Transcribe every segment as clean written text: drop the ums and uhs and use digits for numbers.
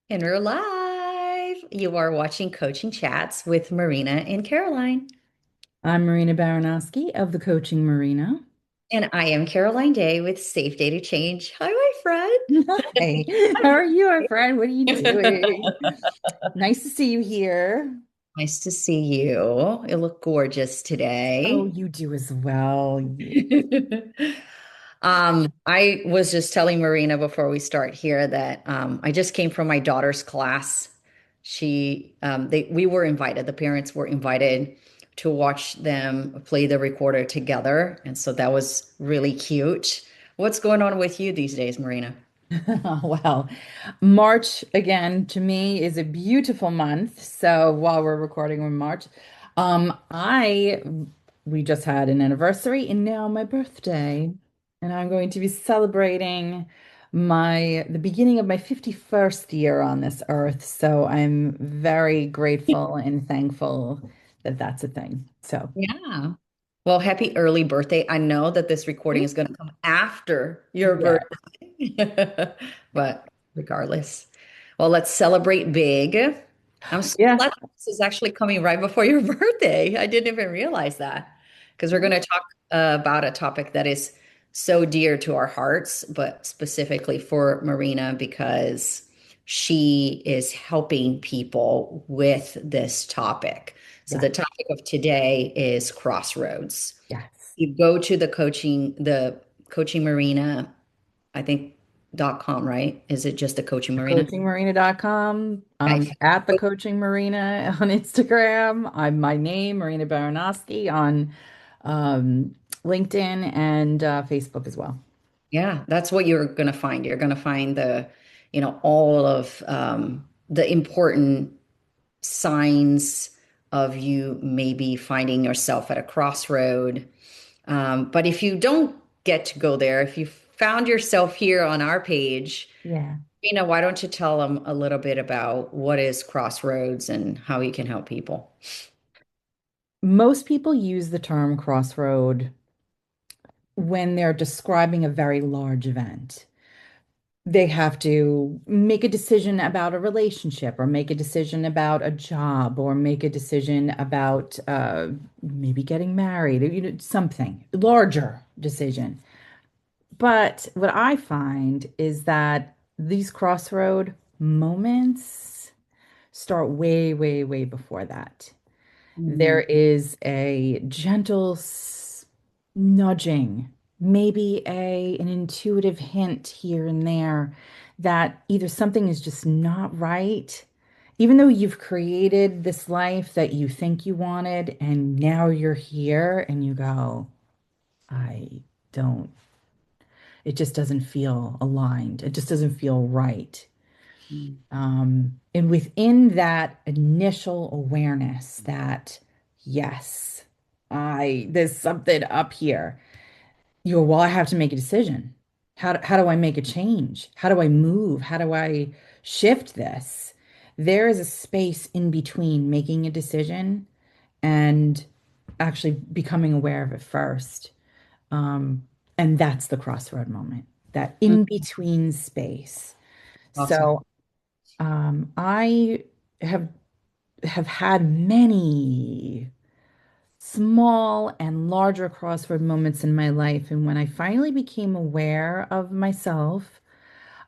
And we're live. You are watching Coaching Chats with Marina and Caroline. I'm Marina Baranoski of the Coaching Marina. And I am Caroline Day with Safe Day to Change. Hi, my Hi, how are you, my friend? What are you friend. doing? Nice to see you here. Nice to see you. You look gorgeous Oh, today. you do as well. I was just telling Marina before we start here that I just came from my daughter's class. We were invited, the parents were invited to watch them play the recorder together. And so that was really cute. What's going on with you these days, Marina? Well, March again to me is a beautiful month. So while we're recording in March, I we just had an anniversary and now my birthday, and I'm going to be celebrating the beginning of my 51st year on this earth. So I'm very grateful and thankful that that's a thing. So Yeah. Well, happy early birthday. I know that this recording is going to come after your yeah. birthday, but regardless. Well, let's celebrate big. I'm so Yeah. glad that this is actually coming right before your birthday. I didn't even realize that because we're going to talk about a topic that is so dear to our hearts, but specifically for Marina because she is helping people with this topic. So Yeah. the topic of today is crossroads. Yes. You go to the coaching marina, I think .com, right? Is it just the coaching marina? Coachingmarina.com. Okay. At the Coaching Marina on Instagram. I'm my name, Marina Baranoski, on LinkedIn and Facebook as well. Yeah, that's what you're going to find. You're going to find all of the important signs of you maybe finding yourself at a crossroad. But if you don't get to go there, if you found yourself here on our page, Yeah. why don't you tell them a little bit about what is Crossroads and how you can help people? Most people use the term crossroad when they're describing a very large event. They have to make a decision about a relationship or make a decision about a job or make a decision about maybe getting married, or, something larger decision. But what I find is that these crossroad moments start way, way, way before that. Mm, There is a gentle nudging, maybe an intuitive hint here and there that either something is just not right, even though you've created this life that you think you wanted, and now you're here and you go, I don't, it just doesn't feel aligned. It just doesn't feel right. mm, And within that initial awareness that, yes, there's something up here, you go, well, I have to make a decision. How do I make a change? How do I move? How do I shift this? There is a space in between making a decision and actually becoming aware of it first. Um, and that's the crossroad moment, that mm. in between space. Awesome. So I have had many small and larger crossroad moments in my life. And when I finally became aware of myself,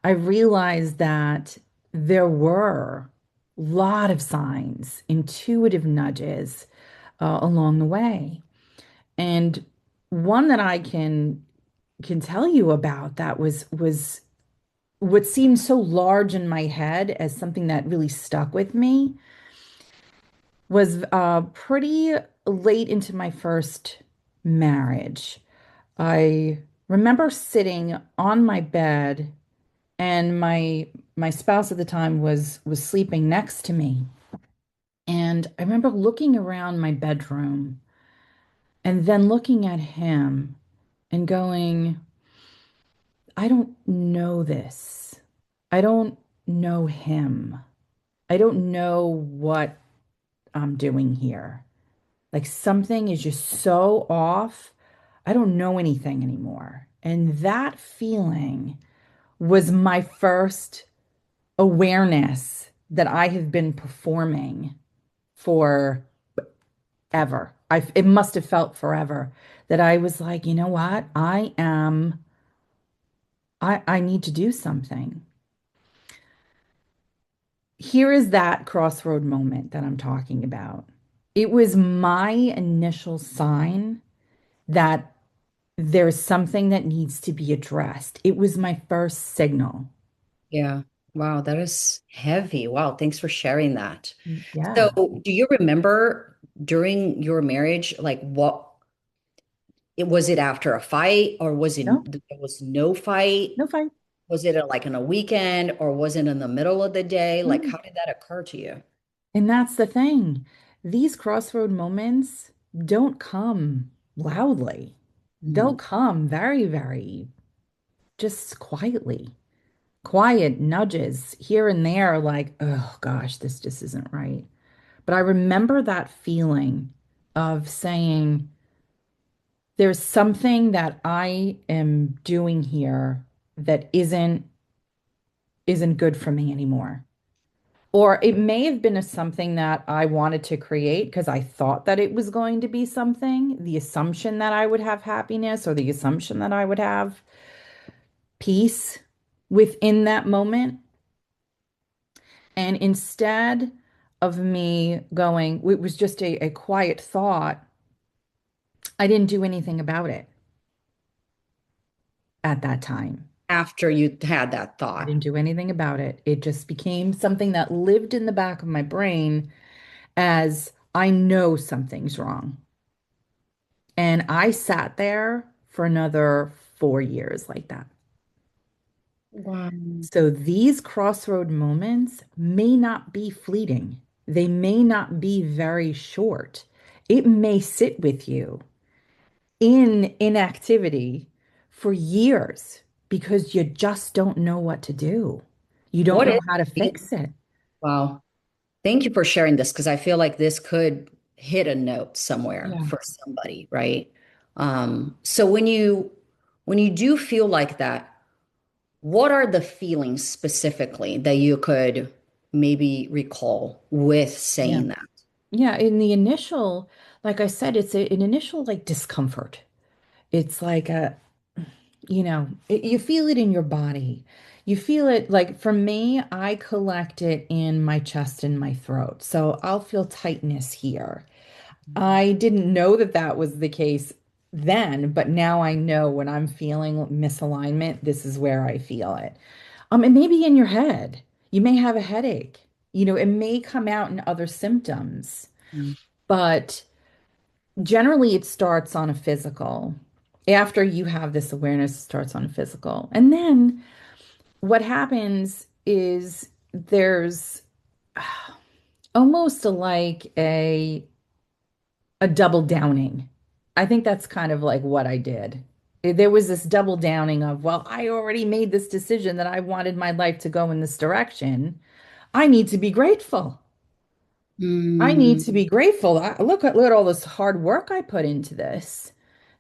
I realized that there were a lot of signs, intuitive nudges along the way. And one that I can tell you about that was what seemed so large in my head as something that really stuck with me was pretty late into my first marriage. I remember sitting on my bed and my spouse at the time was sleeping next to me. And I remember looking around my bedroom and then looking at him and going, I don't know this. I don't know him. I don't know what I'm doing here. Like something is just so off. I don't know anything anymore. And that feeling was my first awareness that I have been performing for ever. It must have felt forever that I was like, you know what? I need to do something. Here is that crossroad moment that I'm talking about. It was my initial sign that there's something that needs to be addressed. It was my first signal. Yeah. Wow, that is heavy. Wow, thanks for sharing that. So, Yeah. do you remember during your marriage, like what it was it after a fight, or was No, it there was no fight? no fight. Was it like on a weekend, or was it in the middle of the day? Like, No. how did that occur to you? And that's the thing. These crossroad moments don't come loudly. They'll Mm. come very, very just quietly. Quiet nudges here and there, like, oh gosh, this just isn't right. But I remember that feeling of saying, there's something that I am doing here that isn't good for me anymore. Or it may have been something that I wanted to create because I thought that it was going to be something, the assumption that I would have happiness or the assumption that I would have peace within that moment. And instead of me going, it was just a quiet thought, I didn't do anything about it at that time. After you had that I thought. didn't do anything about it. It just became something that lived in the back of my brain as I know something's wrong. And I sat there for another 4 years like that. Wow. So these crossroad moments may not be fleeting. They may not be very short. It may sit with you in inactivity for years because you just don't know what to do. You don't What know is, how to fix it. wow. Thank you for sharing this because I feel like this could hit a note somewhere Yeah. for somebody, right? So when you do feel like that, what are the feelings specifically that you could maybe recall with Yeah. saying that? Yeah. In the initial, like I said, it's an initial like discomfort. It's like you feel it in your body. You feel it like for me, I collect it in my chest and my throat. So I'll feel tightness here. I didn't know that that was the case then, but now I know when I'm feeling misalignment, this is where I feel it. And maybe in your head, you may have a headache. It may come out in other symptoms, Mm. but generally it starts on a physical. After you have this awareness, it starts on a physical. And then what happens is there's almost like a double downing. I think that's kind of like what I did. There was this double downing of, well, I already made this decision that I wanted my life to go in this direction. I need to be grateful. I need Mm, to be grateful. Look at all this hard work I put into this.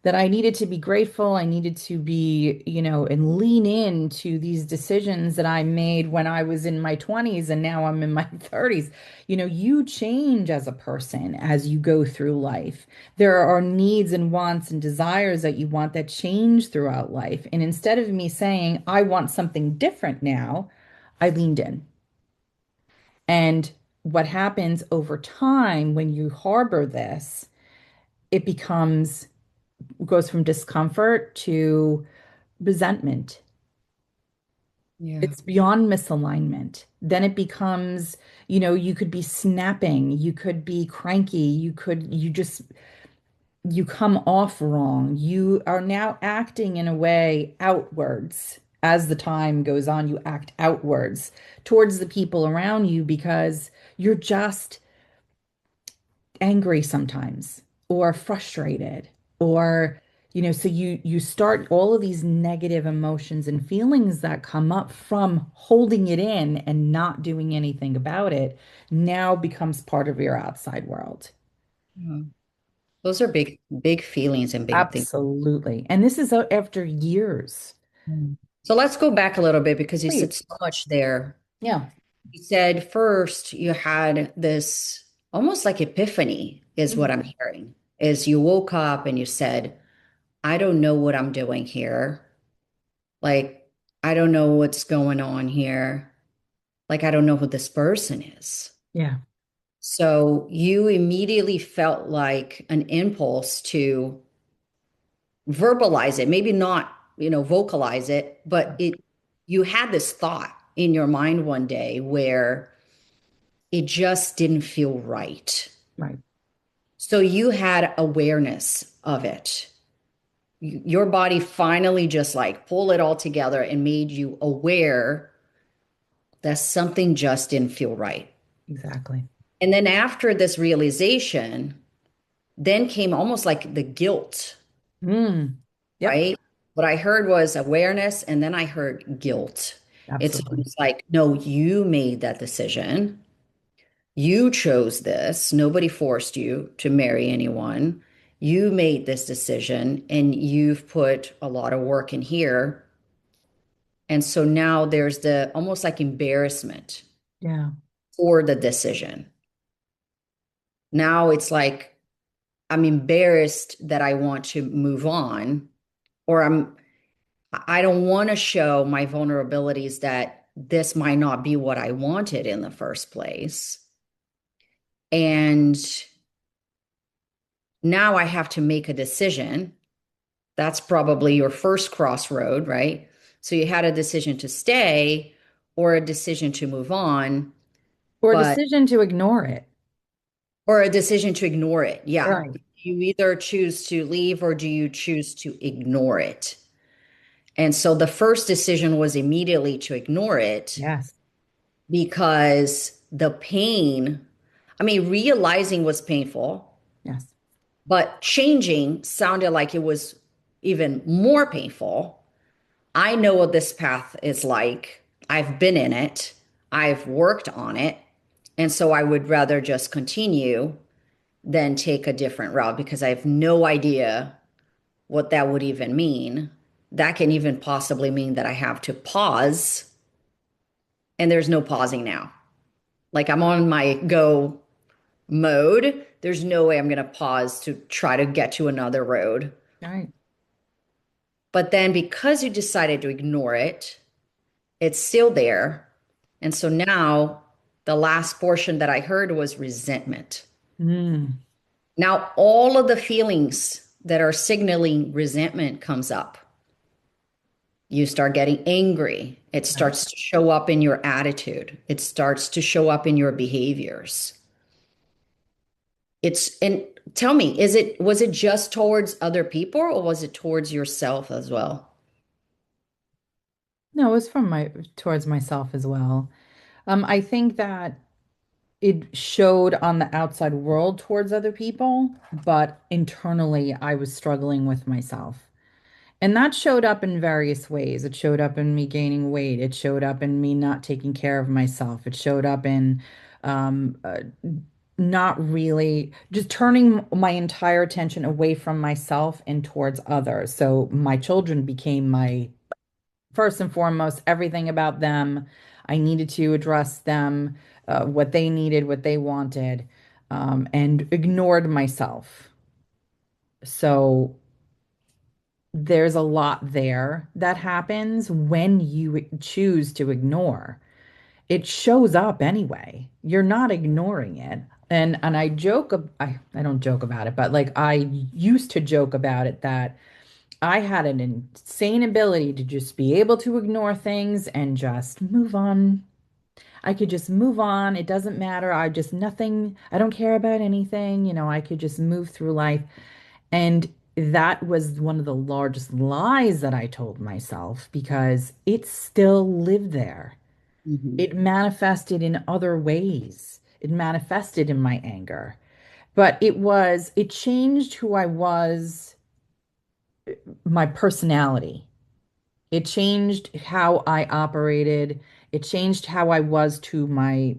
That I needed to be grateful. I needed to be, and lean into these decisions that I made when I was in my 20s and now I'm in my 30s. You change as a person as you go through life. There are needs and wants and desires that you want that change throughout life. And instead of me saying, I want something different now, I leaned in. And what happens over time when you harbor this, it goes from discomfort to resentment. yeah. It's beyond misalignment. Then it becomes, you could be snapping, you could be cranky, you come off wrong. You are now acting in a way outwards. As the time goes on, you act outwards towards the people around you because you're just angry sometimes or frustrated or so you start all of these negative emotions and feelings that come up from holding it in and not doing anything about it now becomes part of your outside world. Yeah. Those are big, big feelings and big things. Absolutely. And this is after years. Mm. So let's go back a little bit because you said Please. so much there. Yeah. You said first you had this almost like epiphany, is what Mhm. I'm hearing. Is you woke up and you said, I don't know what I'm doing here. Like, I don't know what's going on here. Like, I don't know who this person is. Yeah, So you immediately felt like an impulse to verbalize it, maybe not, vocalize it, but you had this thought in your mind one day where it just didn't feel right. right. So you had awareness of it. Your body finally just like pulled it all together and made you aware that something just didn't feel right. Exactly. And then after this realization, then came almost like the guilt, Mm. Yep, right? What I heard was awareness, and then I heard guilt. It's absolutely. almost like, no, you made that decision. You chose this. Nobody forced you to marry anyone. You made this decision, and you've put a lot of work in here. And so now there's the almost like embarrassment Yeah. for the decision. Now it's like, I'm embarrassed that I want to move on, or I don't want to show my vulnerabilities that this might not be what I wanted in the first place. And now I have to make a decision. That's probably your first crossroad, right? So you had a decision to stay or a decision to move on, Or a but decision to ignore it. or a decision to ignore it. Yeah. Right. You either choose to leave or do you choose to ignore it? And so the first decision was immediately to ignore it Yes. because the pain, I mean, realizing was painful, Yes. but changing sounded like it was even more painful. I know what this path is like. I've been in it, I've worked on it. And so I would rather just continue than take a different route because I have no idea what that would even mean. That can even possibly mean that I have to pause, and there's no pausing now. Like I'm on my go mode. There's no way I'm going to pause to try to get to another road. Right. But then because you decided to ignore it, it's still there. And so now the last portion that I heard was resentment. Mm. Now all of the feelings that are signaling resentment comes up. You start getting angry. It Right. starts to show up in your attitude. It starts to show up in your behaviors. And tell me, was it just towards other people or was it towards yourself as well? No, it was from my towards myself as well. I think that it showed on the outside world towards other people, but internally I was struggling with myself. And that showed up in various ways. It showed up in me gaining weight. It showed up in me not taking care of myself. It showed up in um, uh, not really just turning my entire attention away from myself and towards others. So my children became my first and foremost, everything about them. I needed to address them, what they needed, what they wanted, and ignored myself. So there's a lot there that happens when you choose to ignore. It shows up anyway. You're not ignoring it. And I joke, I don't joke about it, but like I used to joke about it that I had an insane ability to just be able to ignore things and just move on. I could just move on. It doesn't matter. I just nothing, I don't care about anything. I could just move through life. And that was one of the largest lies that I told myself because it still lived there. Mhm. It manifested in other ways. It manifested in my anger. But it changed who I was, my personality. It changed how I operated. It changed how I was to my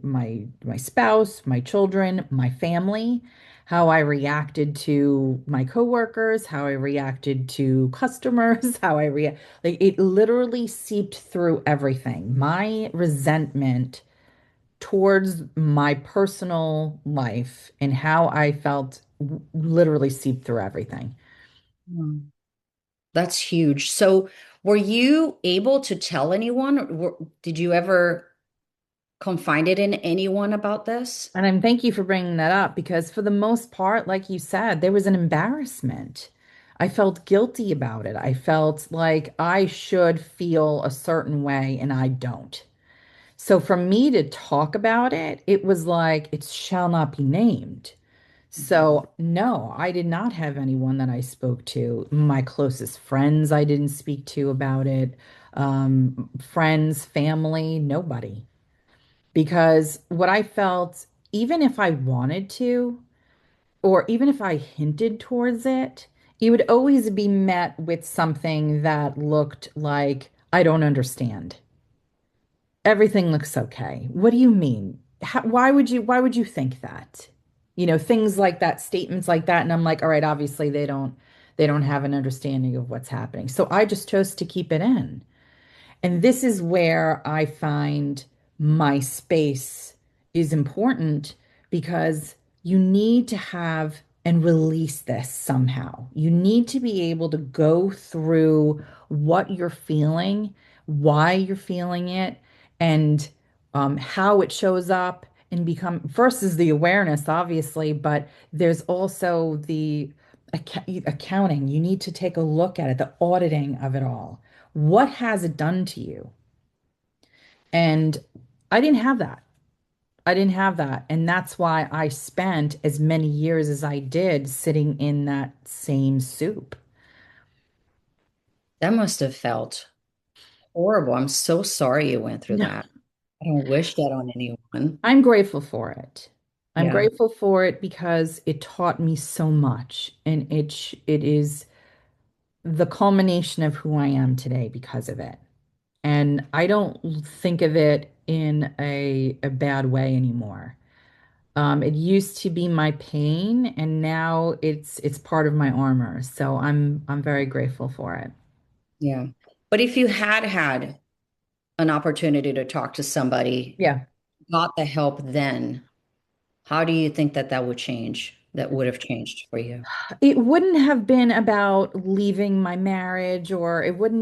spouse, my children, my family, how I reacted to my coworkers, how I reacted to customers, how I react like it literally seeped through everything. My resentment towards my personal life and how I felt literally seeped through everything. Mm. That's huge. So, were you able to tell anyone? Did you ever confide it in anyone about this? And I'm thank you for bringing that up because for the most part, like you said, there was an embarrassment. I felt guilty about it. I felt like I should feel a certain way and I don't. So for me to talk about it, it was like it shall not be named. Mhm. So no, I did not have anyone that I spoke to. My closest friends, I didn't speak to about it. Friends, family, nobody. Because what I felt, even if I wanted to, or even if I hinted towards it, it would always be met with something that looked like, I don't understand. Everything looks okay. What do you mean? Why would you think that? Things like that, statements like that. And I'm like, all right, obviously they don't have an understanding of what's happening. So I just chose to keep it in. And this is where I find my space is important because you need to have and release this somehow. You need to be able to go through what you're feeling, why you're feeling it, and how it shows up. And become first is the awareness, obviously, but there's also the accounting. You need to take a look at it, the auditing of it all. What has it done to you? And I didn't have that. I didn't have that. And that's why I spent as many years as I did sitting in that same soup. That must have felt horrible. I'm so sorry you went through No. that. I don't wish that on anyone. I'm grateful for it. I'm Yeah. grateful for it because it taught me so much. And it is the culmination of who I am today because of it. And I don't think of it in a bad way anymore. It used to be my pain, and now it's part of my armor. So I'm very grateful for it. Yeah. But if you had had an opportunity to talk to somebody, Yeah. got the help then, how do you think that that would change? That would have changed for you? It wouldn't have been about leaving my marriage, or it would have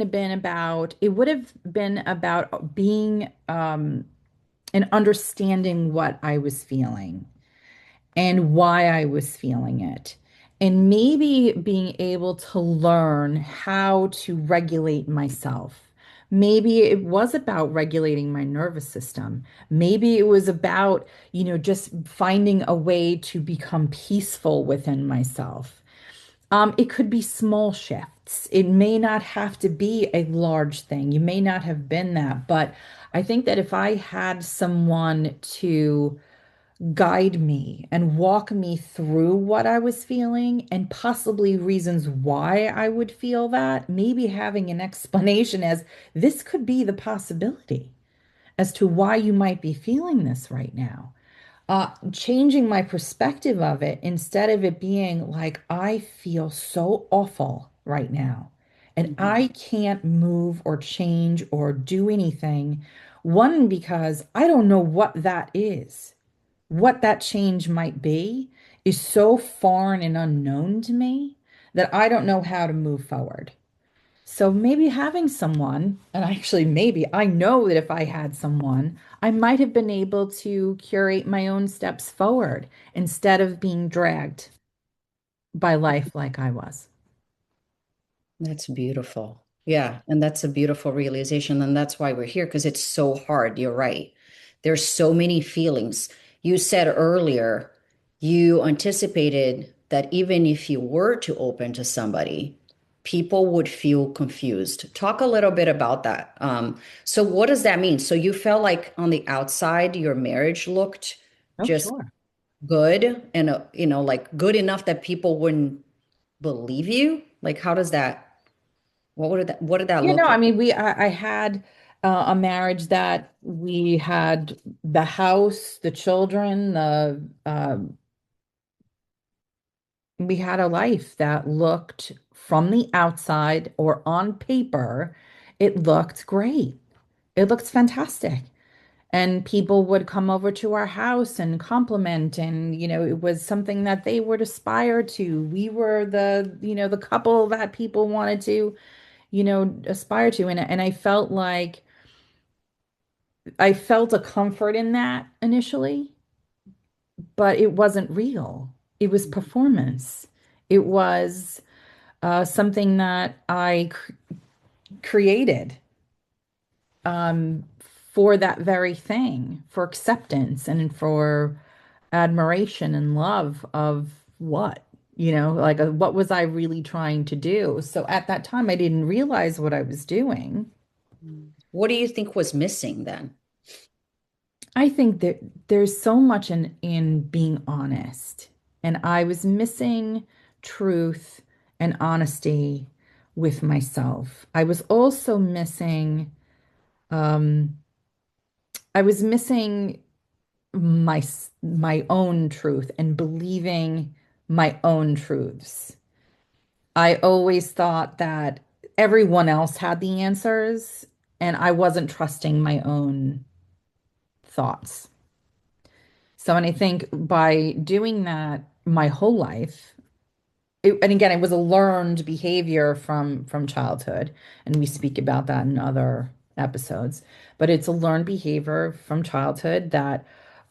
been about being and understanding what I was feeling and why I was feeling it. And maybe being able to learn how to regulate myself. Maybe it was about regulating my nervous system. Maybe it was about, just finding a way to become peaceful within myself. It could be small shifts. It may not have to be a large thing. You may not have been that, but I think that if I had someone to guide me and walk me through what I was feeling and possibly reasons why I would feel that, maybe having an explanation as this could be the possibility as to why you might be feeling this right now. Changing my perspective of it instead of it being like, I feel so awful right now and Mhm. I can't move or change or do anything. One, because I don't know what that is, what that change might be is so foreign and unknown to me that I don't know how to move forward. So maybe having someone, and actually, maybe I know that if I had someone, I might have been able to curate my own steps forward instead of being dragged by life like I was. That's beautiful. Yeah, and that's a beautiful realization. And that's why we're here, because it's so hard. You're right. There's so many feelings. You said earlier you anticipated that even if you were to open to somebody, people would feel confused. Talk a little bit about that. So what does that mean? So you felt like on the outside, your marriage looked Oh, just sure. good and, like good enough that people wouldn't believe you? Like, how does that? What did that You know, look I like? mean, I had a marriage that we had the house, the children, we had a life that looked from the outside or on paper, it looked great. It looked fantastic. And people would come over to our house and compliment, and it was something that they would aspire to. We were the couple that people wanted to, aspire to. And I felt a comfort in that initially, but it wasn't real. It was performance. It was something that I created for that very thing, for acceptance and for admiration and love of what? Like what was I really trying to do? So at that time, I didn't realize what I was doing. What do you think was missing then? I think that there's so much in being honest, and I was missing truth and honesty with myself. I was also missing, um, I was missing my own truth and believing my own truths. I always thought that everyone else had the answers, and I wasn't trusting my own thoughts. So, and I think by doing that my whole life, and again, it was a learned behavior from childhood, and we speak about that in other episodes. But it's a learned behavior from childhood that,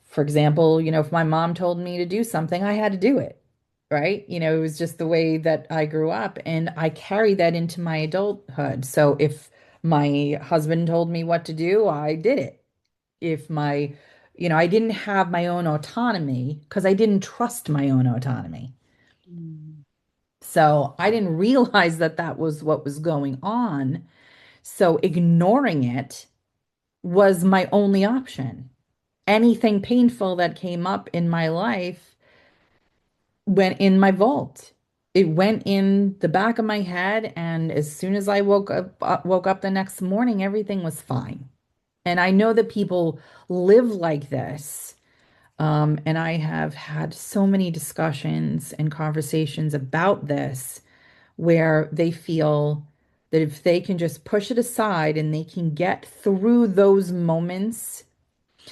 for example, if my mom told me to do something, I had to do it, right? It was just the way that I grew up, and I carry that into my adulthood. So if my husband told me what to do, I did it. If I didn't have my own autonomy because I didn't trust my own autonomy. Mm. So I didn't realize that that was what was going on. So ignoring it was my only option. Anything painful that came up in my life went in my vault. It went in the back of my head, and as soon as I woke up the next morning, everything was fine. And I know that people live like this. And I have had so many discussions and conversations about this where they feel that if they can just push it aside and they can get through those moments,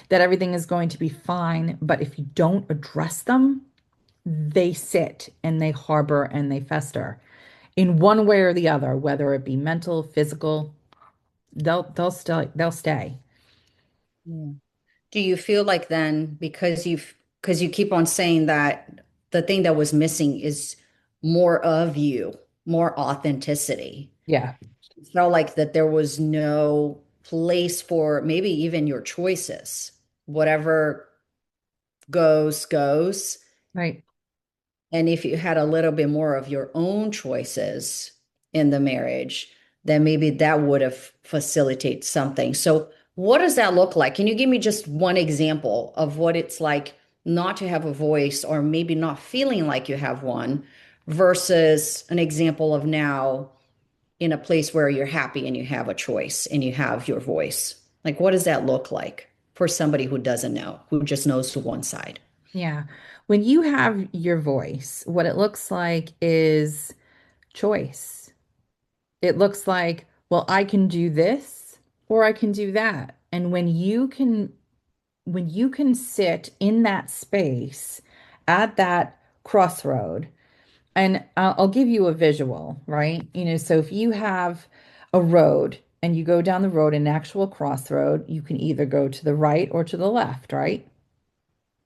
that everything is going to be fine. But if you don't address them, they sit and they harbor and they fester in one way or the other, whether it be mental, physical, they'll stay. Yeah. Do you feel like then, because you keep on saying that the thing that was missing is more of you, more authenticity. Yeah, It felt like that there was no place for maybe even your choices. Whatever goes, goes. right. And if you had a little bit more of your own choices in the marriage, then maybe that would have facilitated something. So, what does that look like? Can you give me just one example of what it's like not to have a voice or maybe not feeling like you have one versus an example of now in a place where you're happy and you have a choice and you have your voice? Like, what does that look like for somebody who doesn't know, who just knows to one side? Yeah. When you have your voice, what it looks like is choice. It looks like, well, I can do this or I can do that. And when you can sit in that space at that crossroad, and I'll give you a visual, right? So if you have a road and you go down the road, an actual crossroad, you can either go to the right or to the left, right?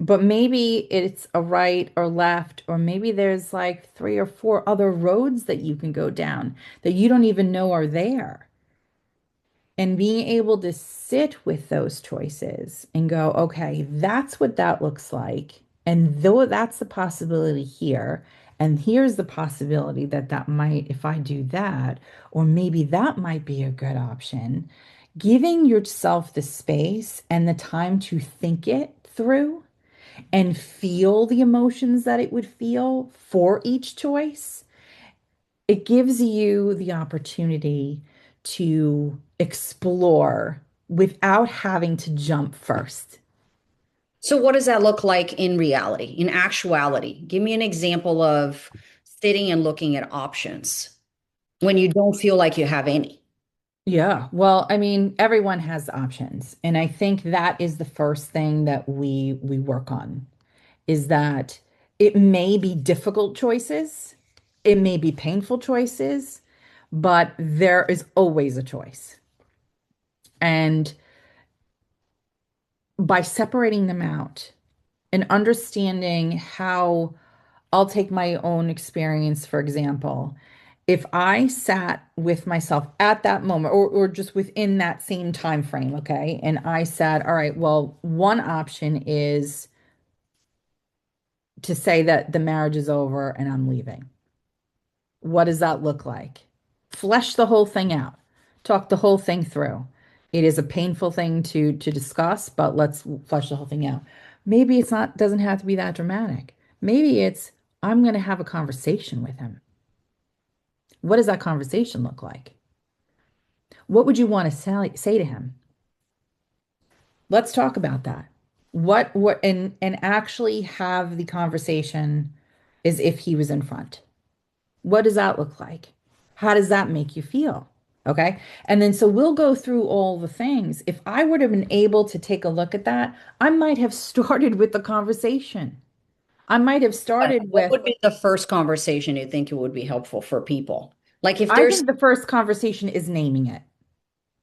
But maybe it's a right or left, or maybe there's like three or four other roads that you can go down that you don't even know are there. And being able to sit with those choices and go, okay, that's what that looks like. And though that's the possibility here, and here's the possibility that that might, if I do that, or maybe that might be a good option, giving yourself the space and the time to think it through and feel the emotions that it would feel for each choice, it gives you the opportunity to explore without having to jump first. So, what does that look like in reality, in actuality? Give me an example of sitting and looking at options when you don't feel like you have any. Yeah. Well, I mean, everyone has options. And I think that is the first thing that we work on is that it may be difficult choices, it may be painful choices, but there is always a choice. And by separating them out and understanding how I'll take my own experience, for example. If I sat with myself at that moment or just within that same time frame, okay, and I said, all right, well, one option is to say that the marriage is over and I'm leaving. What does that look like? Flesh the whole thing out. Talk the whole thing through. It is a painful thing to discuss, but let's flesh the whole thing out. Maybe it's not doesn't have to be that dramatic. Maybe it's I'm going to have a conversation with him. What does that conversation look like? What would you want to say to him? Let's talk about that. What and actually have the conversation as if he was in front. What does that look like? How does that make you feel? Okay. And then so we'll go through all the things. If I would have been able to take a look at that, I might have started with the conversation. I might have But started what with, would be the first conversation you think it would be helpful for people? Like if I there's, think the first conversation is naming it.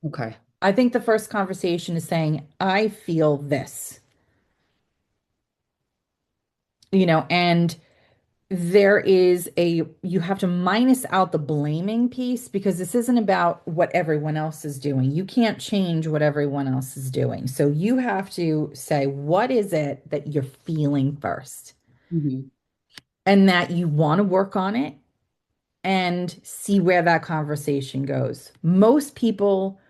okay. I think the first conversation is saying, I feel this, and there is you have to minus out the blaming piece because this isn't about what everyone else is doing. You can't change what everyone else is doing. So you have to say, what is it that you're feeling first? Mhm. And that you want to work on it and see where that conversation goes. Most people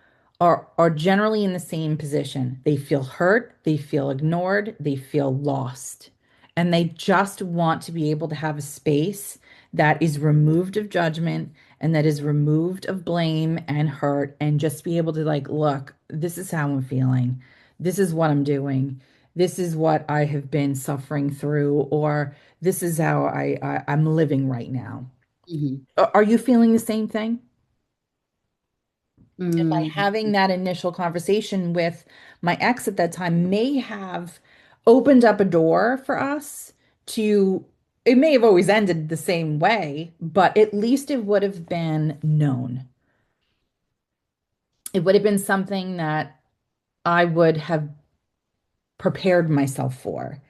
are generally in the same position. They feel hurt, they feel ignored, they feel lost. And they just want to be able to have a space that is removed of judgment and that is removed of blame and hurt and just be able to like, look, this is how I'm feeling. This is what I'm doing. This is what I have been suffering through, or this is how I'm living right now. Mhm. Are you feeling the same thing? And by Mm, having that initial conversation with my ex at that time may have opened up a door for us to, it may have always ended the same way, but at least it would have been known. It would have been something that I would have prepared myself for.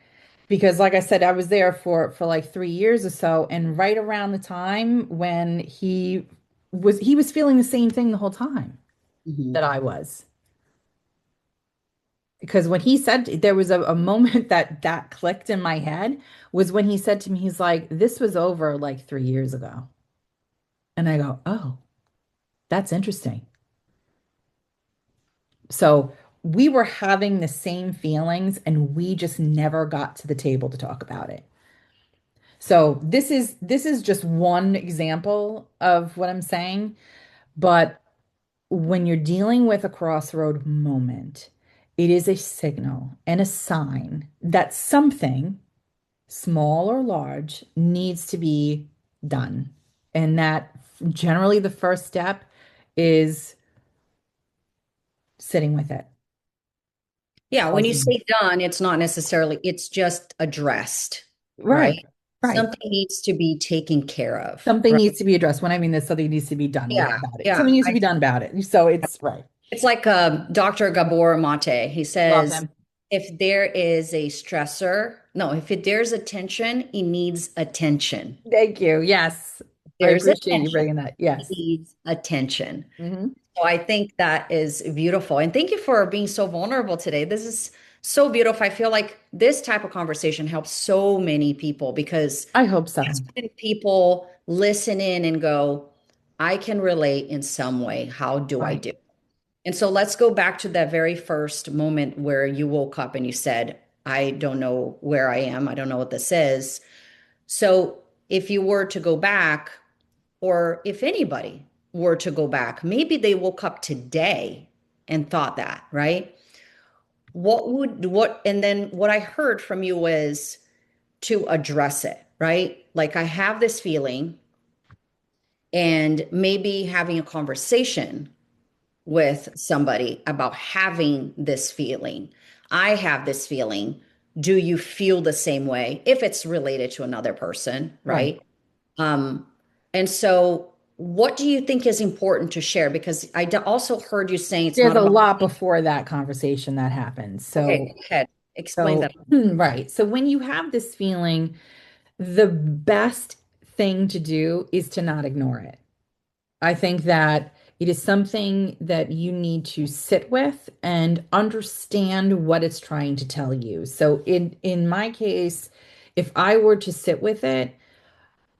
Because like I said, I was there for like 3 years or so, and right around the time when he was feeling the same thing the whole time that mhm. I was. Because when he said there was a moment that clicked in my head was when he said to me, he's like, this was over like 3 years ago. And I go, oh, that's interesting. So we were having the same feelings and we just never got to the table to talk about it. So this is just one example of what I'm saying. But when you're dealing with a crossroad moment, it is a signal and a sign that something small or large, needs to be done. And that generally the first step is sitting with it, Yeah, when you pausing. say done, it's not necessarily, it's just addressed, right? Right, right. Something needs to be taken care of, Something right? needs to be addressed. When I mean this, something needs to be done with Yeah, about it. yeah. Something needs to be done about it. So it's right. It's like Dr. Gabor Mate. He Love says, him. if there is a stressor, no, if there's a tension, it needs attention. Thank you. Yes. If I there's a appreciate you tension, bringing that. it Yes. needs attention. Hmm. So I think that is beautiful. And thank you for being so vulnerable today. This is so beautiful. I feel like this type of conversation helps so many people because I hope that's so. when people listen in and go, I can relate in some way. How do I Right. do? And so let's go back to that very first moment where you woke up and you said, I don't know where I am. I don't know what this is. So if you were to go back, or if anybody were to go back, maybe they woke up today and thought that, right? And then what I heard from you was to address it, right? Like I have this feeling and maybe having a conversation with somebody about having this feeling. I have this feeling. Do you feel the same way? If it's related to another person, Right. right? Um, and so what do you think is important to share? Because also heard you saying it's There's not a about, lot before that conversation that happens. okay, So, go ahead. Explain so that. right. So when you have this feeling, the best thing to do is to not ignore it. I think that it is something that you need to sit with and understand what it's trying to tell you. So in my case, if I were to sit with it,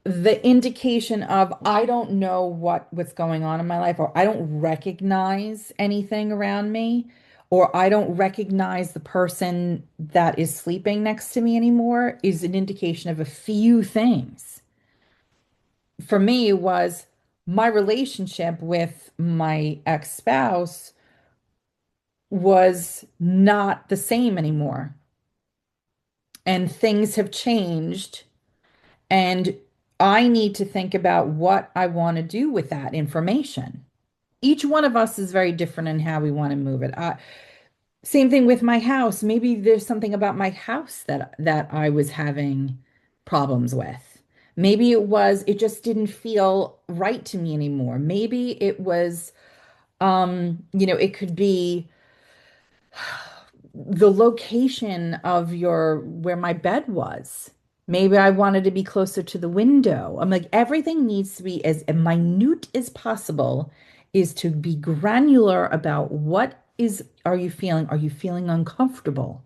the indication of I don't know what's going on in my life, or I don't recognize anything around me, or I don't recognize the person that is sleeping next to me anymore is an indication of a few things. For me, it was my relationship with my ex-spouse was not the same anymore. And things have changed. And I need to think about what I want to do with that information. Each one of us is very different in how we want to move it. Same thing with my house. Maybe there's something about my house that I was having problems with. Maybe it just didn't feel right to me anymore. Maybe it was, it could be the location of where my bed was. Maybe I wanted to be closer to the window. I'm like, everything needs to be as minute as possible, is to be granular about what are you feeling? Are you feeling uncomfortable?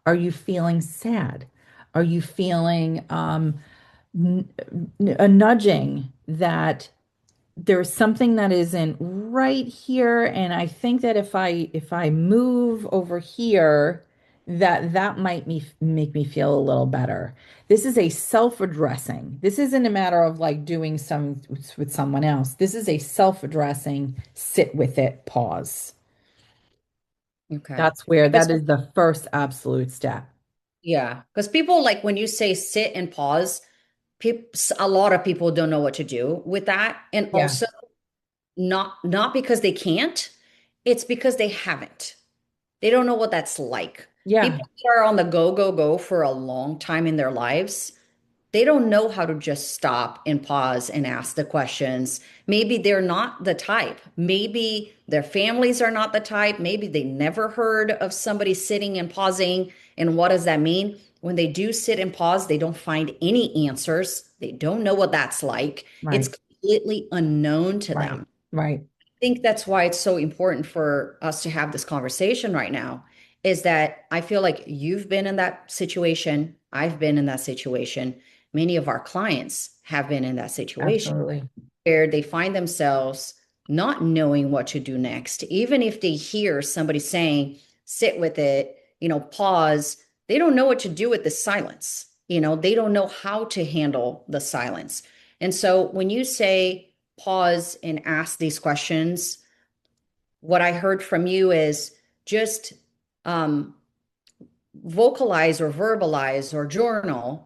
Are you feeling sad? Are you feeling a nudging that there's something that isn't right here, and I think that if I move over here, that might make me feel a little better. This is a self-addressing. This isn't a matter of like doing some with someone else. This is a self-addressing, sit with it, pause. Okay. That's where Because that is the first absolute step. yeah, because people like when you say sit and pause, people, a lot of people don't know what to do with that, and Yeah. also not because they can't, it's because they haven't. They don't know what that's like. Yeah. People that are on the go, go, go for a long time in their lives, they don't know how to just stop and pause and ask the questions. Maybe they're not the type. Maybe their families are not the type. Maybe they never heard of somebody sitting and pausing. And what does that mean? When they do sit and pause, they don't find any answers. They don't know what that's like. It's Right. completely unknown to Right. them. Right. Think that's why it's so important for us to have this conversation right now is that I feel like you've been in that situation. I've been in that situation. Many of our clients have been in that situation Absolutely. where they find themselves not knowing what to do next. Even if they hear somebody saying, sit with it, pause, they don't know what to do with the silence. They don't know how to handle the silence. And so when you say pause and ask these questions, what I heard from you is just um, vocalize or verbalize or journal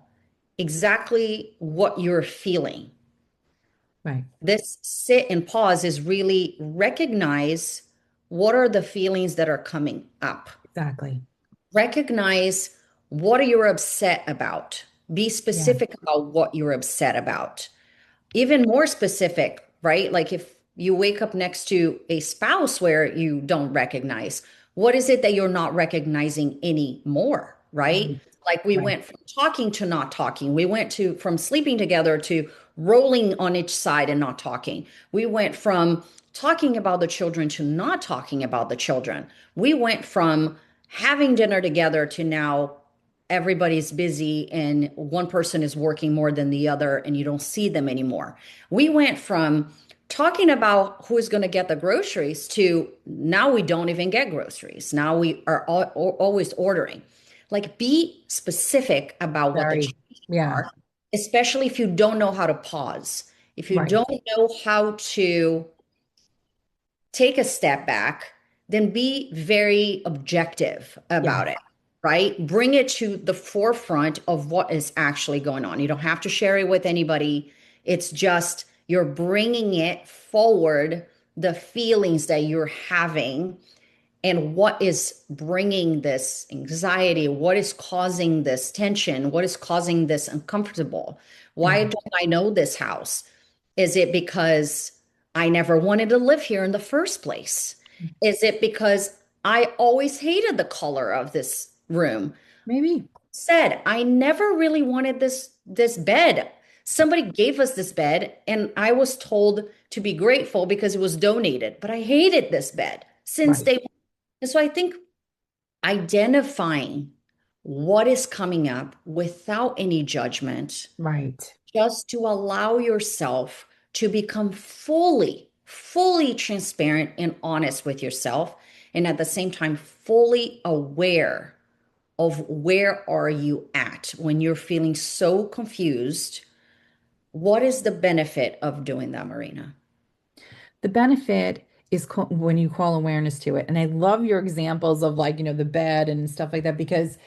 exactly what you're feeling. Right. This sit and pause is really recognize what are the feelings that are coming up. Exactly. Recognize what are you upset about. Be Yeah. specific about what you're upset about. Even more specific, right? Like if you wake up next to a spouse where you don't recognize, what is it that you're not recognizing anymore, right? Right. Like we Right. went from talking to not talking. We went to from sleeping together to rolling on each side and not talking. We went from talking about the children to not talking about the children. We went from having dinner together to now everybody's busy and one person is working more than the other and you don't see them anymore. We went from talking about who's going to get the groceries to now we don't even get groceries. Now we are always ordering. Like be specific about what the Very. changes Yeah. are, especially if you don't know how to pause. If you Right. don't know how to take a step back, then be very objective about Yes. it, right? Bring it to the forefront of what is actually going on. You don't have to share it with anybody. It's just you're bringing it forward the feelings that you're having and what is bringing this anxiety, what is causing this tension, what is causing this uncomfortable. Why Mhm. don't I know this house? Is it because I never wanted to live here in the first place? Is it because I always hated the color of this room? Maybe. Said I never really wanted this bed. Somebody gave us this bed and I was told to be grateful because it was donated, but I hated this bed since Right. day one. And so I think identifying what is coming up without any judgment, Right. just to allow yourself to become fully transparent and honest with yourself, and at the same time, fully aware of where are you at when you're feeling so confused. What is the benefit of doing that, Marina? The benefit is when you call awareness to it. And I love your examples of like, the bed and stuff like that because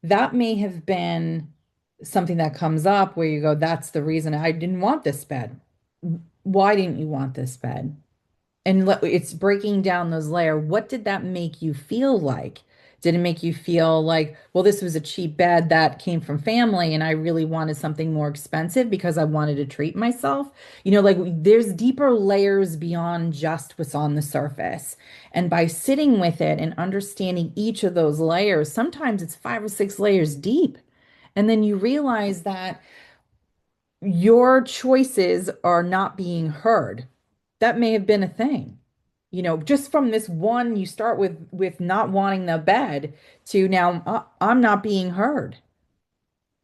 that may have been something that comes up where you go, that's the reason I didn't want this bed. Why didn't you want this bed? And it's breaking down those layers. What did that make you feel like? Did it make you feel like, well, this was a cheap bed that came from family and I really wanted something more expensive because I wanted to treat myself? Like there's deeper layers beyond just what's on the surface. And by sitting with it and understanding each of those layers, sometimes it's 5 or 6 layers deep. And then you realize that your choices are not being heard. That may have been a thing. Just from this one, you start with not wanting the bed to now I'm not being heard.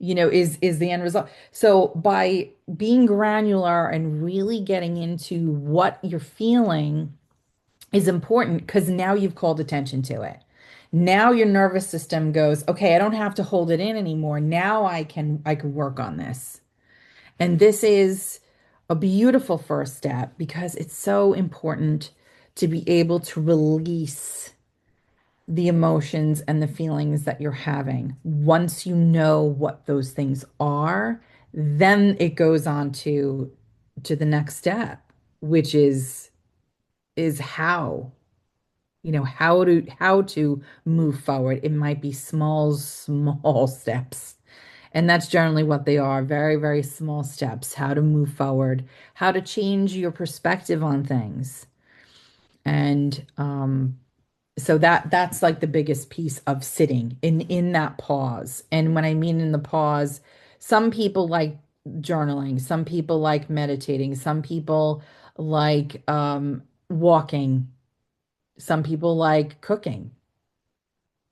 Is the end result. So by being granular and really getting into what you're feeling is important because now you've called attention to it. Now your nervous system goes, okay, I don't have to hold it in anymore. Now I can work on this. And this is a beautiful first step because it's so important to be able to release the emotions and the feelings that you're having. Once you know what those things are, then it goes on to the next step, which is how to move forward. It might be small steps. And that's generally what they are, very, very small steps, how to move forward, how to change your perspective on things. And so that's like the biggest piece of sitting in that pause. And when I mean in the pause, some people like journaling, some people like meditating, some people like walking, some people like cooking,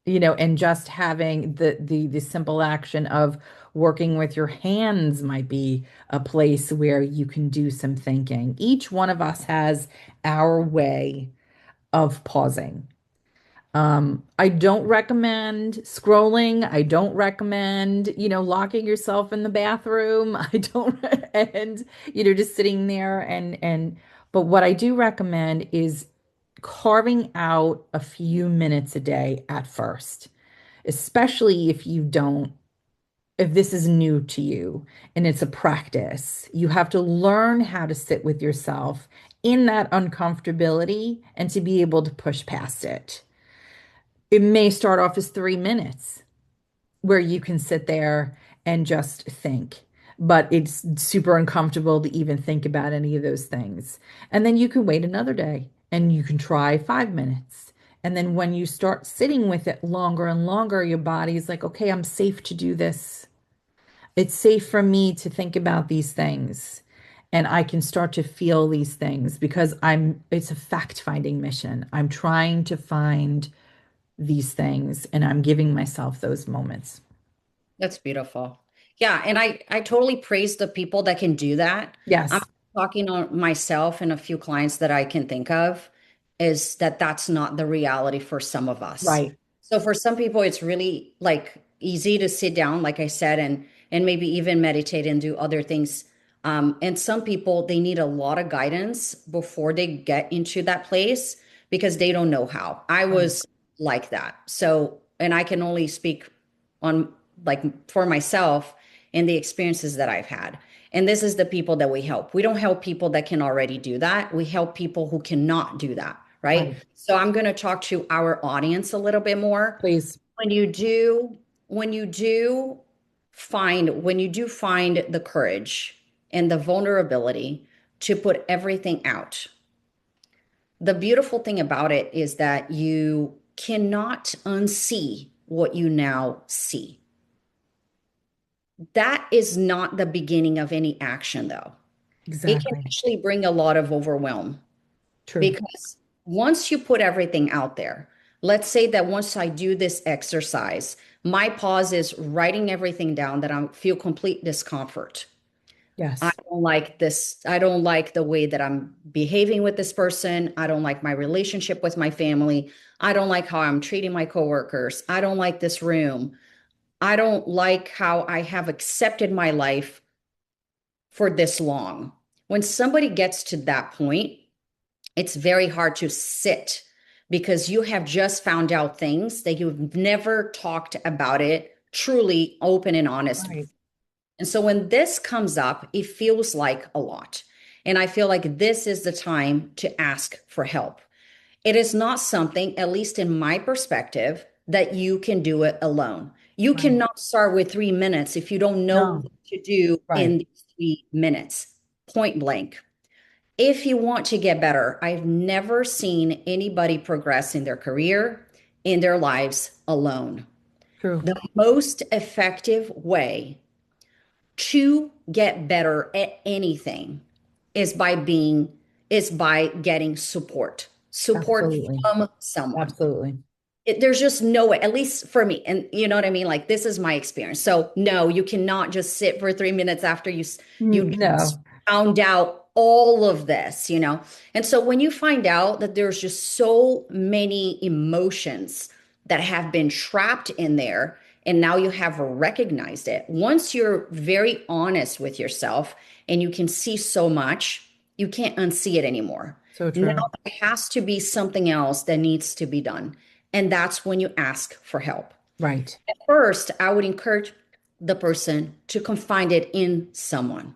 and just having the simple action of working with your hands might be a place where you can do some thinking. Each one of us has our way of pausing. I don't recommend scrolling. I don't recommend, locking yourself in the bathroom. I don't, and, just sitting there but what I do recommend is carving out a few minutes a day at first, especially if this is new to you and it's a practice. You have to learn how to sit with yourself in that uncomfortability and to be able to push past it. It may start off as 3 minutes where you can sit there and just think, but it's super uncomfortable to even think about any of those things. And then you can wait another day and you can try 5 minutes. And then when you start sitting with it longer and longer, your body is like, okay, I'm safe to do this. It's safe for me to think about these things. And I can start to feel these things because it's a fact-finding mission. I'm trying to find these things and I'm giving myself those moments. That's beautiful. Yeah, and I totally praise the people that can do that. I'm Yes, talking on myself and a few clients that I can think of is that that's not the reality for some of us. right. So for some people it's really like easy to sit down like I said and maybe even meditate and do other things. And some people they need a lot of guidance before they get into that place because they don't know how. I Right. was like that. So, and I can only speak on like for myself and the experiences that I've had. And this is the people that we help. We don't help people that can already do that. We help people who cannot do that, right? Right. So I'm going to talk to our audience a little bit more. Please. When you do, when you do when you do find the courage and the vulnerability to put everything out, the beautiful thing about it is that you cannot unsee what you now see. That is not the beginning of any action, though. It can Exactly. actually bring a lot of overwhelm True. because once you put everything out there, let's say that once I do this exercise, my pause is writing everything down that I feel complete discomfort. I Yes. don't like this. I don't like the way that I'm behaving with this person. I don't like my relationship with my family. I don't like how I'm treating my coworkers. I don't like this room. I don't like how I have accepted my life for this long. When somebody gets to that point, it's very hard to sit because you have just found out things that you've never talked about it truly open and honest. Right. And so when this comes up, it feels like a lot. And I feel like this is the time to ask for help. It is not something, at least in my perspective, that you can do it alone. You Right. cannot start with 3 minutes if you don't know No. what to do Right. in these 3 minutes, point blank. If you want to get better, I've never seen anybody progress in their career, in their lives alone. True. The most effective way to get better at anything is by getting support Absolutely. from someone. Absolutely. There's just no way, at least for me. And you know what I mean? Like this is my experience. So no, you cannot just sit for 3 minutes after you just No. found out all of this, you know? And so when you find out that there's just so many emotions that have been trapped in there, and now you have recognized it, once you're very honest with yourself and you can see so much, you can't unsee it anymore. So Now true. there has to be something else that needs to be done. And that's when you ask for help. Right. At first, I would encourage the person to confide it in someone.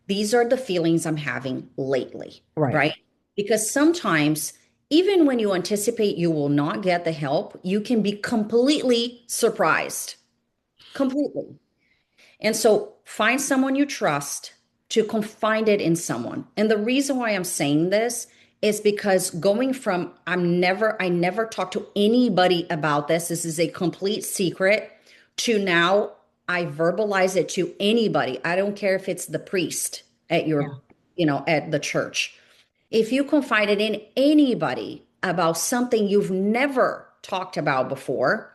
These are the feelings I'm having lately, Right. right? Because sometimes, even when you anticipate you will not get the help, you can be completely surprised. Completely. And so find someone you trust to confide it in someone. And the reason why I'm saying this is because going from I never talk to anybody about this. This is a complete secret to now I verbalize it to anybody. I don't care if it's the priest at Yeah. at the church. If you confide it in anybody about something you've never talked about before,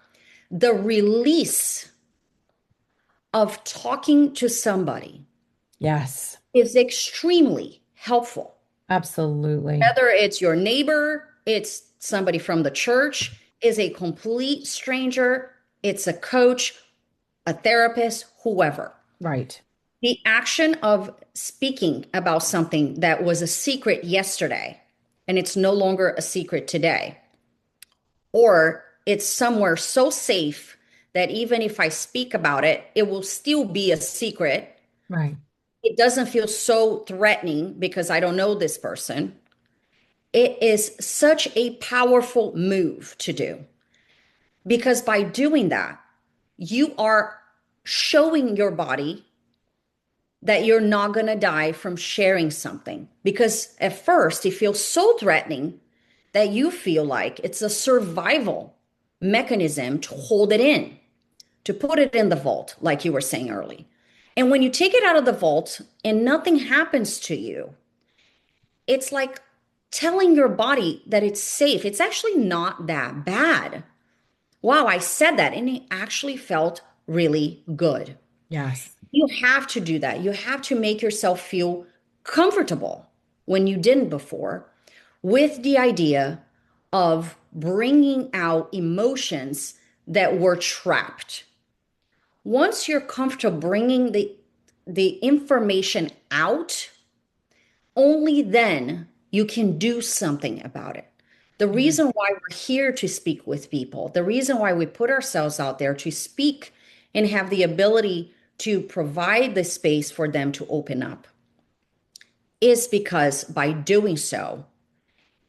the release of talking to somebody Yes. is extremely helpful. Absolutely. Whether it's your neighbor, it's somebody from the church, is a complete stranger, it's a coach, a therapist, whoever. Right. The action of speaking about something that was a secret yesterday and it's no longer a secret today, or it's somewhere so safe that even if I speak about it, it will still be a secret. Right. It doesn't feel so threatening because I don't know this person. It is such a powerful move to do because by doing that, you are showing your body that you're not going to die from sharing something. Because at first, it feels so threatening that you feel like it's a survival mechanism to hold it in, to put it in the vault, like you were saying early. And when you take it out of the vault and nothing happens to you, it's like telling your body that it's safe. It's actually not that bad. Wow, I said that and it actually felt really good. Yes. You have to do that. You have to make yourself feel comfortable when you didn't before with the idea of bringing out emotions that were trapped. Once you're comfortable bringing the information out, only then you can do something about it. The Yeah. reason why we're here to speak with people, the reason why we put ourselves out there to speak and have the ability to provide the space for them to open up is because by doing so,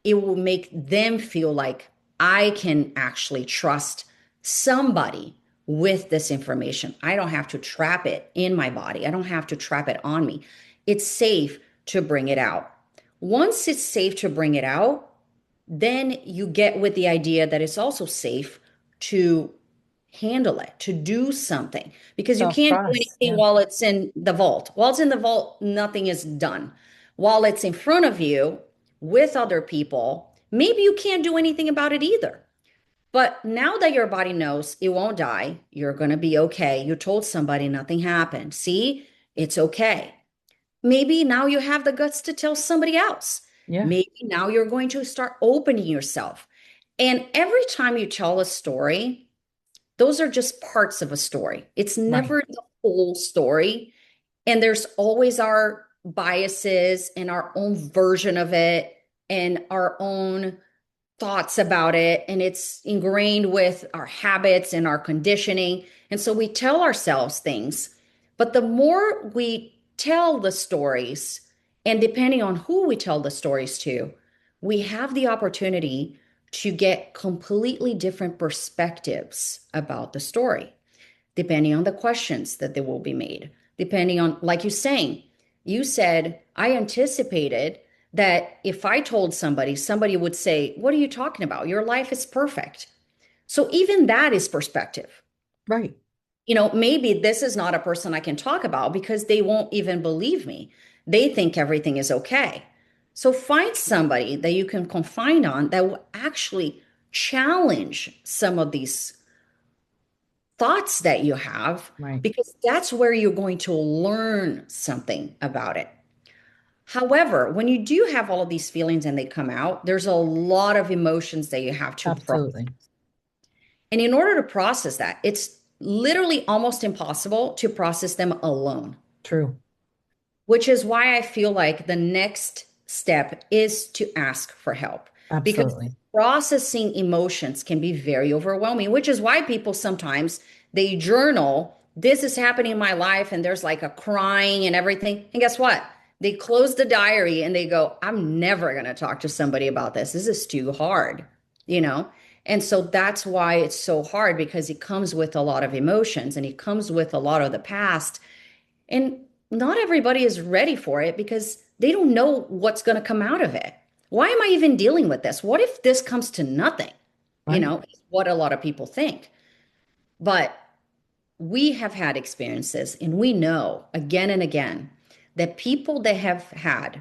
it will make them feel like I can actually trust somebody with this information. I don't have to trap it in my body. I don't have to trap it on me. It's safe to bring it out. Once it's safe to bring it out, then you get with the idea that it's also safe to handle it, to do something, because you can't do Self-trust. anything Yeah. while it's in the vault. While it's in the vault, nothing is done. While it's in front of you with other people, maybe you can't do anything about it either. But now that your body knows it won't die, you're going to be okay. You told somebody nothing happened. See, it's okay. Maybe now you have the guts to tell somebody else. Yeah. Maybe now you're going to start opening yourself. And every time you tell a story, those are just parts of a story. It's Right. never the whole story. And there's always our biases and our own version of it and our own thoughts about it. And it's ingrained with our habits and our conditioning. And so we tell ourselves things. But the more we tell the stories, and depending on who we tell the stories to, we have the opportunity to get completely different perspectives about the story, depending on the questions that they will be made, depending on, like you saying, you said, I anticipated that if I told somebody, somebody would say, what are you talking about? Your life is perfect. So even that is perspective. Right. Maybe this is not a person I can talk about because they won't even believe me. They think everything is okay. So find somebody that you can confide on that will actually challenge some of these thoughts that you have, Right. because that's where you're going to learn something about it. However, when you do have all of these feelings and they come out, there's a lot of emotions that you have to process. Absolutely. And in order to process that, it's literally almost impossible to process them alone, True. which is why I feel like the next step is to ask for help, because Absolutely. processing emotions can be very overwhelming, which is why people sometimes they journal, this is happening in my life, and there's like a crying and everything. And guess what? They close the diary and they go, I'm never going to talk to somebody about this. This is too hard, you know? And so that's why it's so hard, because it comes with a lot of emotions and it comes with a lot of the past. And not everybody is ready for it because they don't know what's going to come out of it. Why am I even dealing with this? What if this comes to nothing? Right. Is what a lot of people think. But we have had experiences and we know again and again that people that have had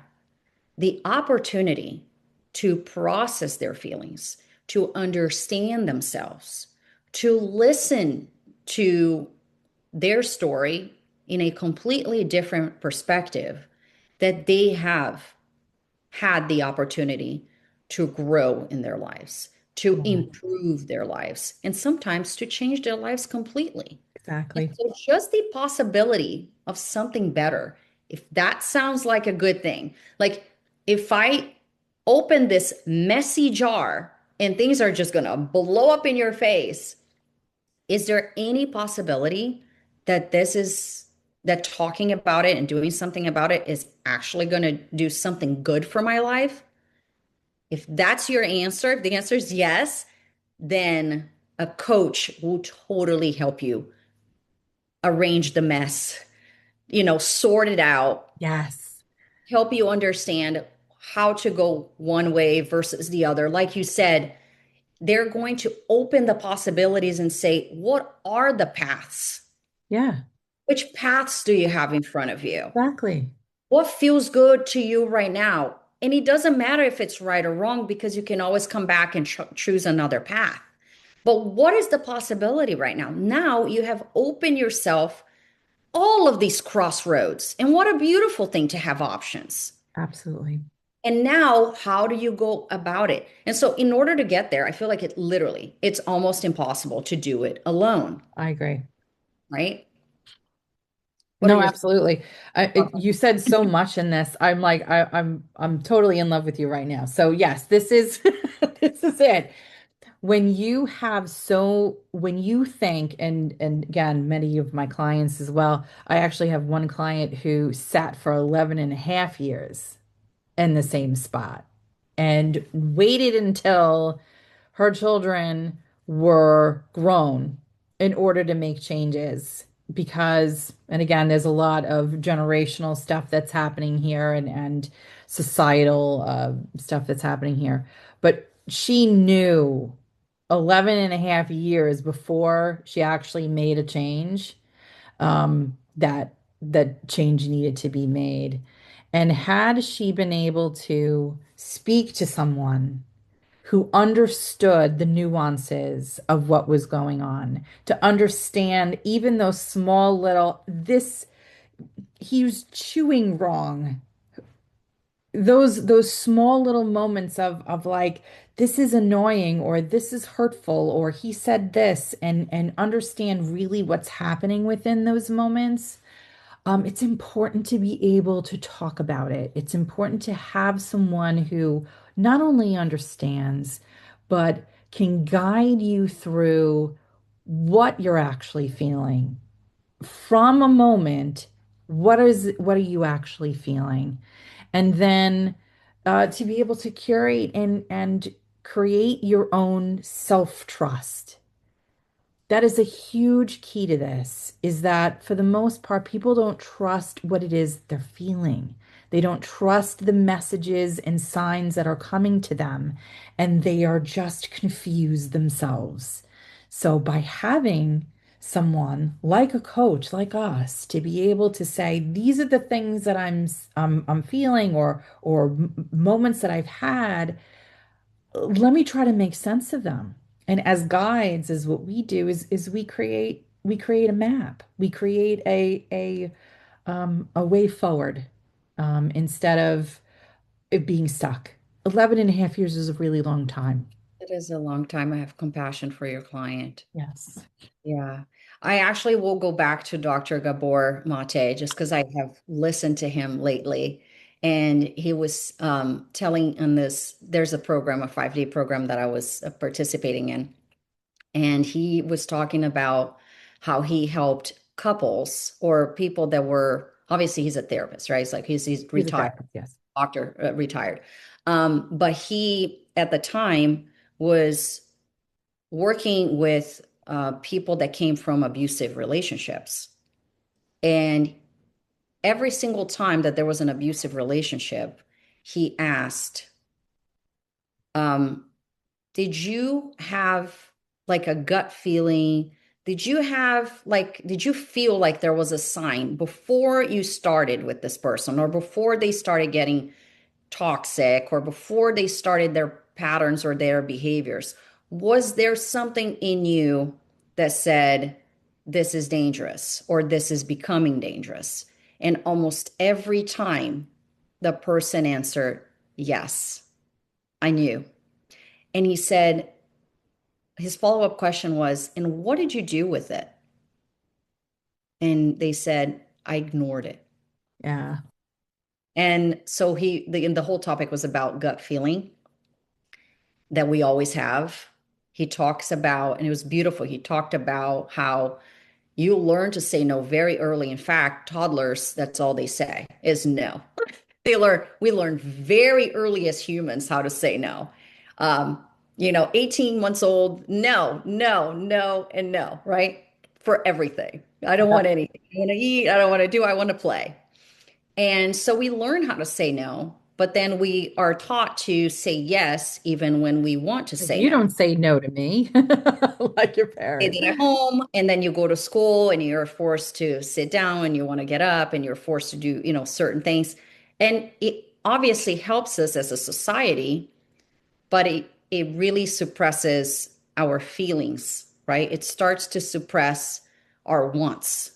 the opportunity to process their feelings, to understand themselves, to listen to their story in a completely different perspective, that they have had the opportunity to grow in their lives, to Yeah. improve their lives, and sometimes to change their lives completely. And Exactly. so, just the possibility of something better, if that sounds like a good thing, like if I open this messy jar and things are just going to blow up in your face, is there any possibility that that talking about it and doing something about it is actually going to do something good for my life? If that's your answer, if the answer is yes, then a coach will totally help you arrange the mess, sort it out, Yes. help you understand how to go one way versus the other. Like you said, they're going to open the possibilities and say, what are the paths? Yeah. Which paths do you have in front of you? Exactly. What feels good to you right now? And it doesn't matter if it's right or wrong, because you can always come back and choose another path. But what is the possibility right now? Now you have opened yourself all of these crossroads. And what a beautiful thing to have options. Absolutely. And now, how do you go about it? And so, in order to get there, I feel like it's almost impossible to do it alone, I agree. right? What are No, your absolutely. thoughts? You said so much in this. I'm like, I'm totally in love with you right now. So yes, this is this is it. when you think, and again, many of my clients as well, I actually have one client who sat for 11 and a half years in the same spot and waited until her children were grown in order to make changes. Because, and again, there's a lot of generational stuff that's happening here and societal stuff that's happening here. But she knew 11 and a half years before she actually made a change, that change needed to be made. And had she been able to speak to someone who understood the nuances of what was going on, to understand even those small little, this, he was chewing wrong, those small little moments of like, this is annoying, or this is hurtful, or he said this, and understand really what's happening within those moments. It's important to be able to talk about it. It's important to have someone who not only understands, but can guide you through what you're actually feeling from a moment. What are you actually feeling? And then to be able to curate and create your own self-trust. That is a huge key to this, is that for the most part, people don't trust what it is they're feeling. They don't trust the messages and signs that are coming to them, and they are just confused themselves. So by having someone like a coach, like us, to be able to say, these are the things that I'm feeling, or moments that I've had, let me try to make sense of them. And as guides, is what we do is we create a map. We create a way forward, instead of it being stuck. 11 and a half years is a really long time. It is a long time. I have compassion for your client. Yes. Yeah. I actually will go back to Dr. Gabor Mate just because I have listened to him lately. And he was telling in this, there's a program, a 5-day program that I was participating in. And he was talking about how he helped couples or people that were, obviously he's a therapist, right? It's like he's He's a retired, therapist, yes. doctor, retired. But he, at the time, was working with people that came from abusive relationships. And every single time that there was an abusive relationship, he asked, um, did you have like a gut feeling? Did you feel like there was a sign before you started with this person or before they started getting toxic or before they started their patterns or their behaviors? Was there something in you that said, this is dangerous or this is becoming dangerous? And almost every time the person answered, yes, I knew. And he said, his follow-up question was, and what did you do with it? And they said, I ignored it. Yeah. And so the whole topic was about gut feeling that we always have. He talks about, and it was beautiful. He talked about how you learn to say no very early. In fact, toddlers, that's all they say is no. We learn very early as humans how to say no. Um, 18 months old, no, no, no, and no, right? For everything. I don't want anything. I want to eat. I don't want to do. I want to play. And so we learn how to say no, but then we are taught to say yes, even when we want to Like, say you no. don't say no to me like your Say parent. that at home, and then you go to school and you're forced to sit down and you want to get up and you're forced to do, certain things. And it obviously helps us as a society, but it really suppresses our feelings, right? It starts to suppress our wants,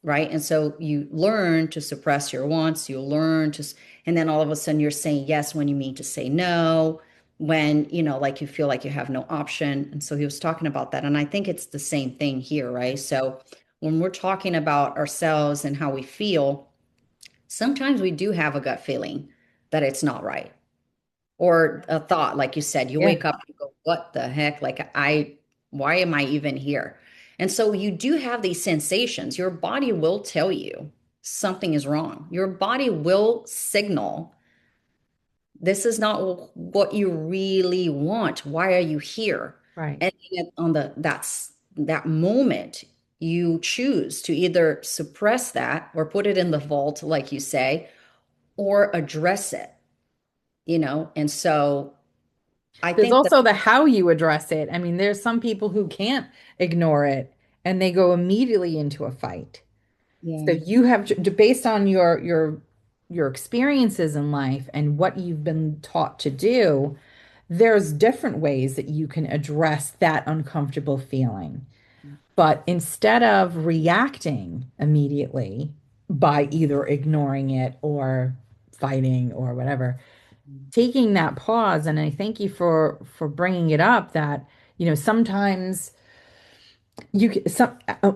right? And so you learn to suppress your wants, you learn to, and then all of a sudden you're saying yes when you mean to say no, when, like you feel like you have no option. And so he was talking about that. And I think it's the same thing here, right? So when we're talking about ourselves and how we feel, sometimes we do have a gut feeling that it's not right. or a thought, like you said, you Yeah, wake up and go, what the heck? Like why am I even here? And so you do have these sensations. Your body will tell you something is wrong. Your body will signal this is not what you really want. Why are you here? right. And yet on that moment, you choose to either suppress that or put it in the vault, like you say, or address it, And so I There's think that, also the how you address it. I mean, there's some people who can't ignore it and they go immediately into a fight. So yeah, you have based on your experiences in life and what you've been taught to do, there's different ways that you can address that uncomfortable feeling. But instead of reacting immediately by either ignoring it or fighting or whatever, taking that pause, and I thank you for bringing it up that, sometimes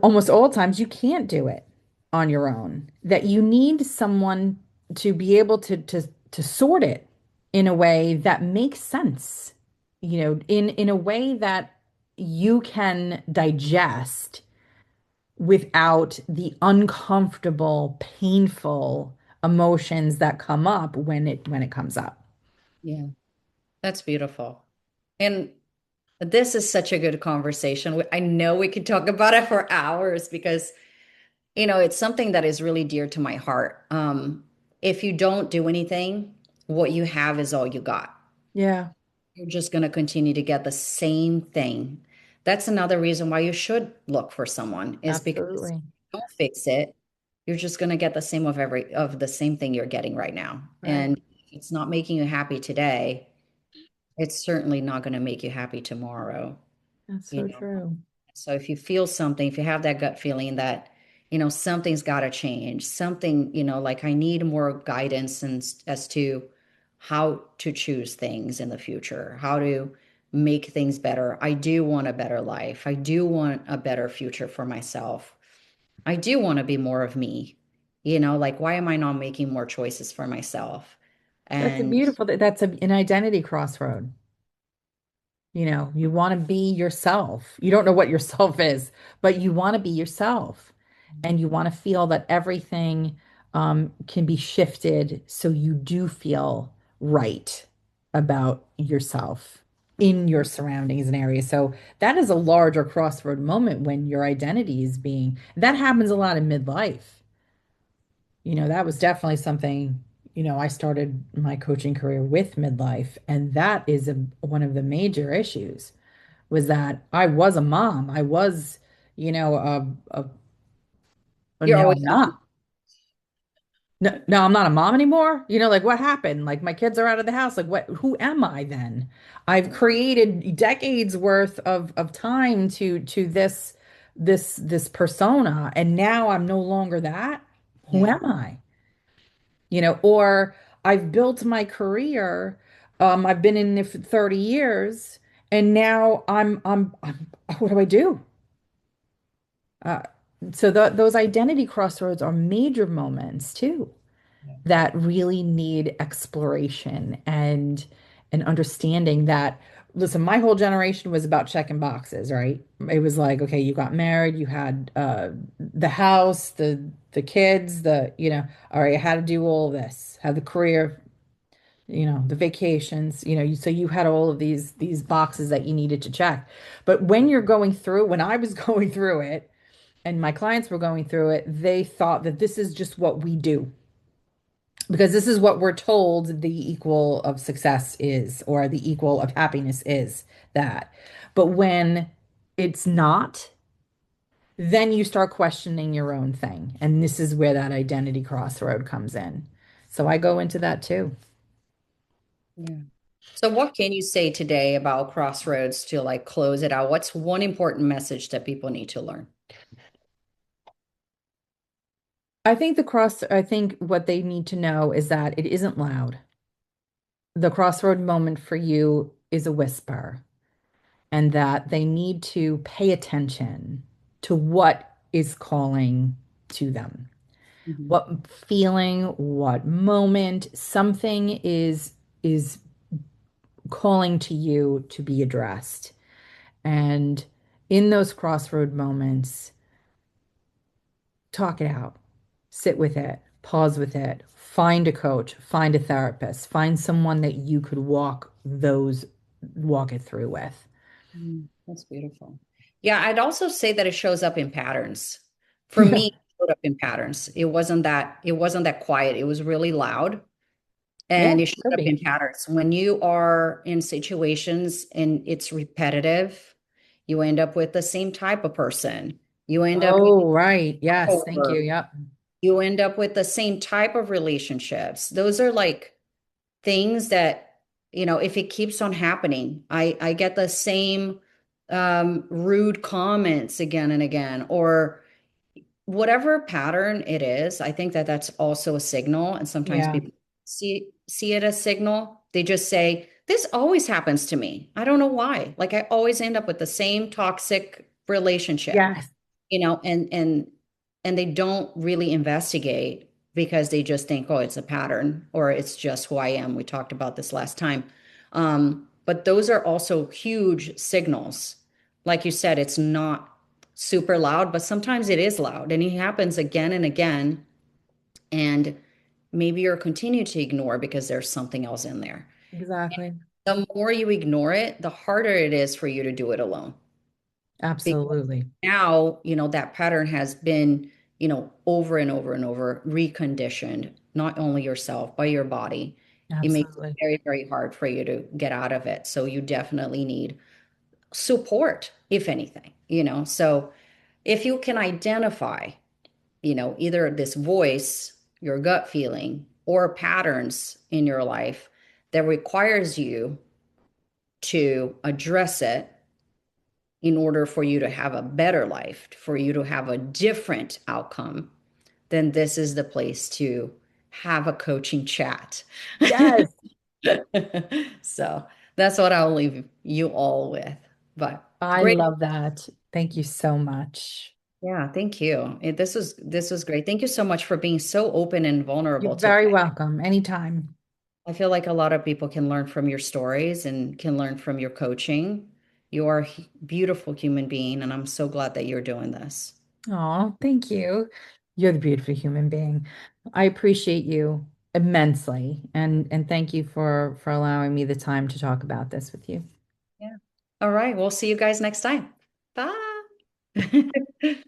almost all times you can't do it on your own, that you need someone to be able to sort it in a way that makes sense, in a way that you can digest without the uncomfortable, painful emotions that come up when it comes up. yeah, that's beautiful. And this is such a good conversation. I know we could talk about it for hours because, it's something that is really dear to my heart. If you don't do anything, what you have is all you got. Yeah, You're just going to continue to get the same thing. That's another reason why you should look for someone is because if absolutely. you don't fix it, you're just going to get the same of the same thing you're getting right now. Right. And if it's not making you happy today, it's certainly not going to make you happy tomorrow, That's you so know. true. So if you feel something, if you have that gut feeling that, something's got to change, something, like I need more guidance and as to how to choose things in the future, how to make things better. I do want a better life. I do want a better future for myself. I do want to be more of me. Like why am I not making more choices for myself? That's a And beautiful, an identity crossroad. You want to be yourself. You don't know what yourself is, but you want to be yourself. And you want to feel that everything can be shifted so you do feel right about yourself in your surroundings and areas. So that is a larger crossroad moment when your identity is that happens a lot in midlife. That was definitely something, I started my coaching career with midlife, and that is one of the major issues was that I was a mom. I was, you're no, always I'm on. not. No, no, I'm not a mom anymore. Like what happened? Like my kids are out of the house. Like who am I then? I've created decades worth of time to this persona, and now I'm no longer that. Who Yeah. am I? Or I've built my career. I've been in it for 30 years, and now I'm what do I do? Uh, so those identity crossroads are major moments too that really need exploration and understanding that, listen, my whole generation was about checking boxes, right? It was like, okay, you got married, you had the house, the kids, all right, how to do all this, have the career, the vacations, so you had all of these boxes that you needed to check. But when I was going through it and my clients were going through it, they thought that this is just what we do because this is what we're told the equal of success is, or the equal of happiness is that. But when it's not, then you start questioning your own thing. And this is where that identity crossroad comes in. So I go into that too. Yeah. So what can you say today about Crossroads to like close it out? What's one important message that people need to learn? I think what they need to know is that it isn't loud. The crossroad moment for you is a whisper, and that they need to pay attention to what is calling to them. Mhm. What feeling, what moment, something is calling to you to be addressed. And in those crossroad moments, talk it out, sit with it, pause with it, find a coach, find a therapist, find someone that you could walk it through with. That's beautiful. Yeah, I'd also say that it shows up in patterns. For me, it showed up in patterns. It wasn't that quiet. It was really loud. Yeah, And it shows could up in be. patterns. When you are in situations and it's repetitive, you end up with the same type of person. You end up with Oh, right. Yes, thank you. over. Yep. You end up with the same type of relationships. Those are like things that, if it keeps on happening, I get the same rude comments again and again, or whatever pattern it is. I think that that's also a signal. And sometimes Yeah. people see it as signal. They just say, this always happens to me. I don't know why. Like I always end up with the same toxic relationship, Yes, and they don't really investigate because they just think, oh, it's a pattern or it's just who I am. We talked about this last time. But those are also huge signals. Like you said, it's not super loud, but sometimes it is loud and it happens again and again. And maybe you're continue to ignore because there's something else in there. exactly. The more you ignore it, the harder it is for you to do it alone. Because Absolutely. now, that pattern has been, over and over and over reconditioned, not only yourself, but your body. It makes it Absolutely. very, very hard for you to get out of it. So you definitely need support, if anything, So if you can identify, either this voice, your gut feeling, or patterns in your life that requires you to address it in order for you to have a better life, for you to have a different outcome, then this is the place to have a coaching chat. Yes, So that's what I'll leave you all with. But I great. love that. Thank you so much. Yeah, thank you. This was great. Thank you so much for being so open and You're vulnerable very today. welcome. Anytime. I feel like a lot of people can learn from your stories and can learn from your coaching. You are a beautiful human being, and I'm so glad that you're doing this. Oh, thank you. You're the beautiful human being. I appreciate you immensely, and thank you for allowing me the time to talk about this with you. Yeah. All right. We'll see you guys next time. Bye.